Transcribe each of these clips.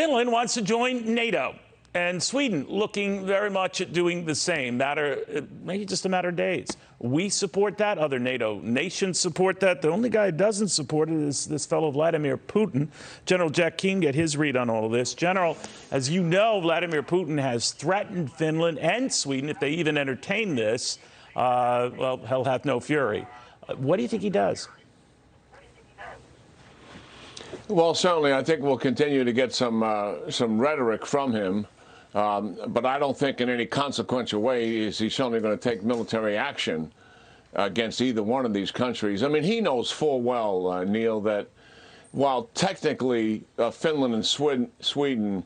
Finland wants to join NATO, and Sweden looking very much at doing the same. Maybe just a matter of days. We support that. Other NATO nations support that. The only guy who doesn't support it is this fellow Vladimir Putin. General Jack Keane, get his read on all of this. General, as you know, Vladimir Putin has threatened Finland and Sweden if they even entertain this. Well, hell hath no fury. What do you think he does? Well, certainly, I think we'll continue to get some rhetoric from him, but I don't think in any consequential way is he certainly going to take military action against either one of these countries. I mean, he knows full well, Neil, that while technically Finland and Sweden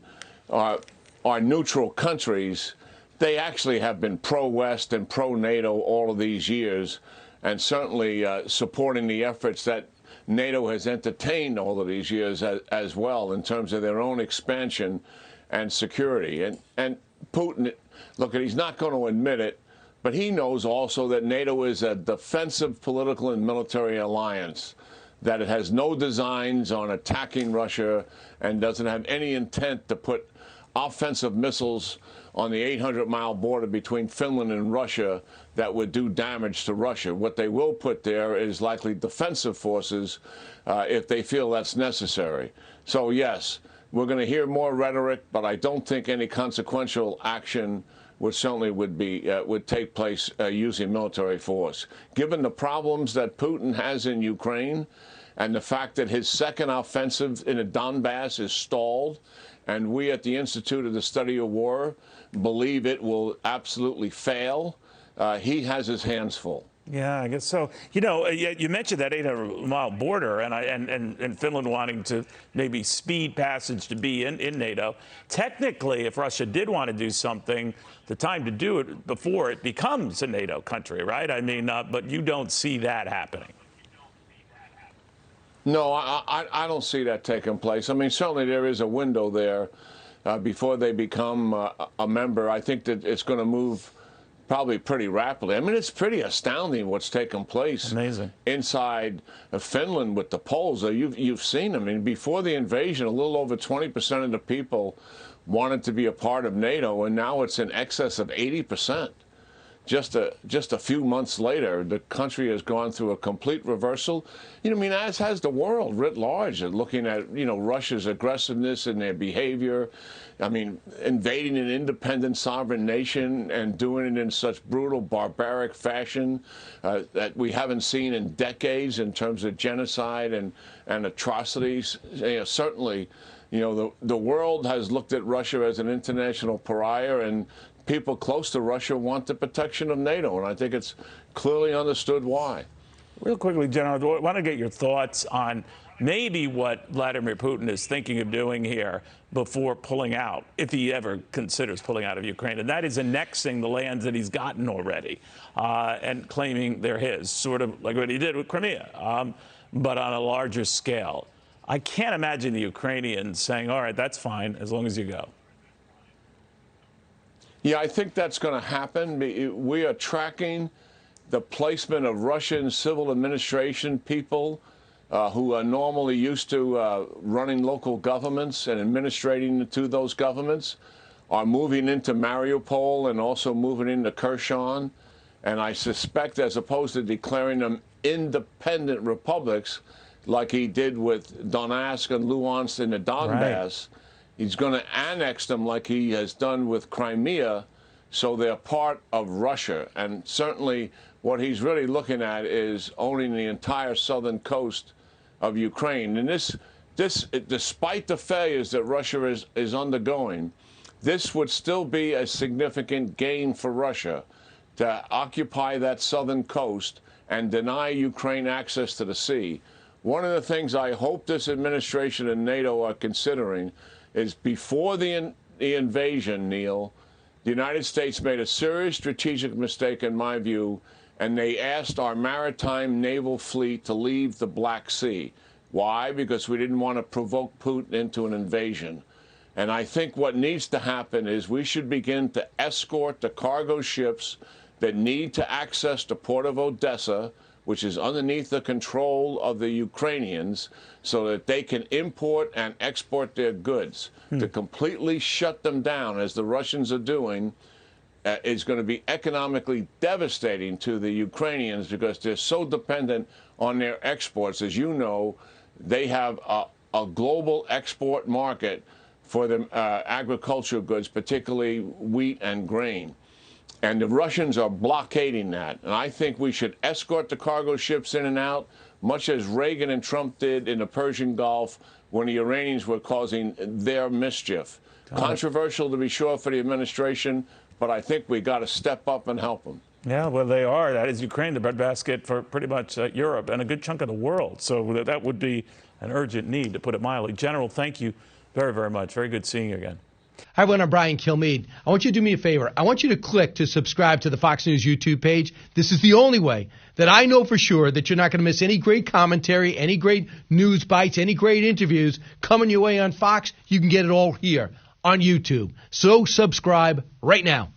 are neutral countries, they actually have been pro-West and pro-NATO all of these years, and certainly supporting the efforts that NATO has entertained all of these years as well in terms of their own expansion and security. And Putin, look, he's not going to admit it, but he knows also that NATO is a defensive political and military alliance, that it has no designs on attacking Russia and doesn't have any intent to put offensive missiles on the 800-mile border between Finland and Russia that would do damage to Russia. What they will put there is likely defensive forces if they feel that's necessary. So, yes, we're going to hear more rhetoric, but I don't think any consequential action would take place using military force. Given the problems that Putin has in Ukraine and the fact that his second offensive in the Donbass is stalled, and we at the Institute of the Study of War believe it will absolutely fail, he has his hands full. Yeah, I guess so. You know, you mentioned that 800-mile border and Finland wanting to maybe speed passage to be in NATO. Technically, if Russia did want to do something, the time to do it before it becomes a NATO country, right? I mean, but you don't see that happening. No, I don't see that taking place. I mean, certainly there is a window there before they become a member. I think that it's going to move probably pretty rapidly. I mean, it's pretty astounding what's taken place. Amazing. Inside of Finland with the polls. You've seen, I mean, before the invasion, a little over 20% of the people wanted to be a part of NATO, and now it's in excess of 80%. Just a few months later, the country has gone through a complete reversal. You know, I mean, as has the world writ large, looking at, you know, Russia's aggressiveness and their behavior. I mean, invading an independent sovereign nation and doing it in such brutal, barbaric fashion that we haven't seen in decades in terms of genocide and atrocities. You know, certainly, you know, the world has looked at Russia as an international pariah, and people close to Russia want the protection of NATO, and I think it's clearly understood why. Real quickly, General, I want to get your thoughts on maybe what Vladimir Putin is thinking of doing here before pulling out, if he ever considers pulling out of Ukraine, and that is annexing the lands that he's gotten already and claiming they're his, sort of like what he did with Crimea, but on a larger scale. I can't imagine the Ukrainians saying, all right, that's fine, as long as you go. Yeah, I think that's going to happen. We are tracking the placement of Russian civil administration people who are normally used to running local governments and administrating to those governments, are moving into Mariupol and also moving into Kherson. And I suspect, as opposed to declaring them independent republics like he did with Donetsk and Luhansk in the Donbass, right, he's going to annex them like he has done with Crimea, so they're part of Russia. And certainly what he's really looking at is owning the entire southern coast of Ukraine. And this, despite the failures that Russia is undergoing, this would still be a significant gain for Russia to occupy that southern coast and deny Ukraine access to the sea. One of the things I hope this administration and NATO are considering is, before the invasion, Neil, the United States made a serious strategic mistake, in my view, and they asked our maritime naval fleet to leave the Black Sea. Why? Because we didn't want to provoke Putin into an invasion. And I think what needs to happen is we should begin to escort the cargo ships that need to access the port of Odessa, which is underneath the control of the Ukrainians, so that they can import and export their goods. To completely shut them down, as the Russians are doing, is going to be economically devastating to the Ukrainians, because they're so dependent on their exports. As you know, they have a global export market for the agricultural goods, particularly wheat and grain. And the Russians are blockading that. And I think we should escort the cargo ships in and out, much as Reagan and Trump did in the Persian Gulf when the Iranians were causing their mischief. Controversial, to be sure, for the administration, but I think we got to step up and help them. Yeah, well, they are. That is Ukraine, the breadbasket for pretty much Europe and a good chunk of the world. So that would be an urgent need, to put it mildly. General, thank you very, very much. Very good seeing you again. Hi, everyone. I'm Brian Kilmeade. I want you to do me a favor. I want you to click to subscribe to the Fox News YouTube page. This is the only way that I know for sure that you're not going to miss any great commentary, any great news bites, any great interviews coming your way on Fox. You can get it all here on YouTube. So subscribe right now.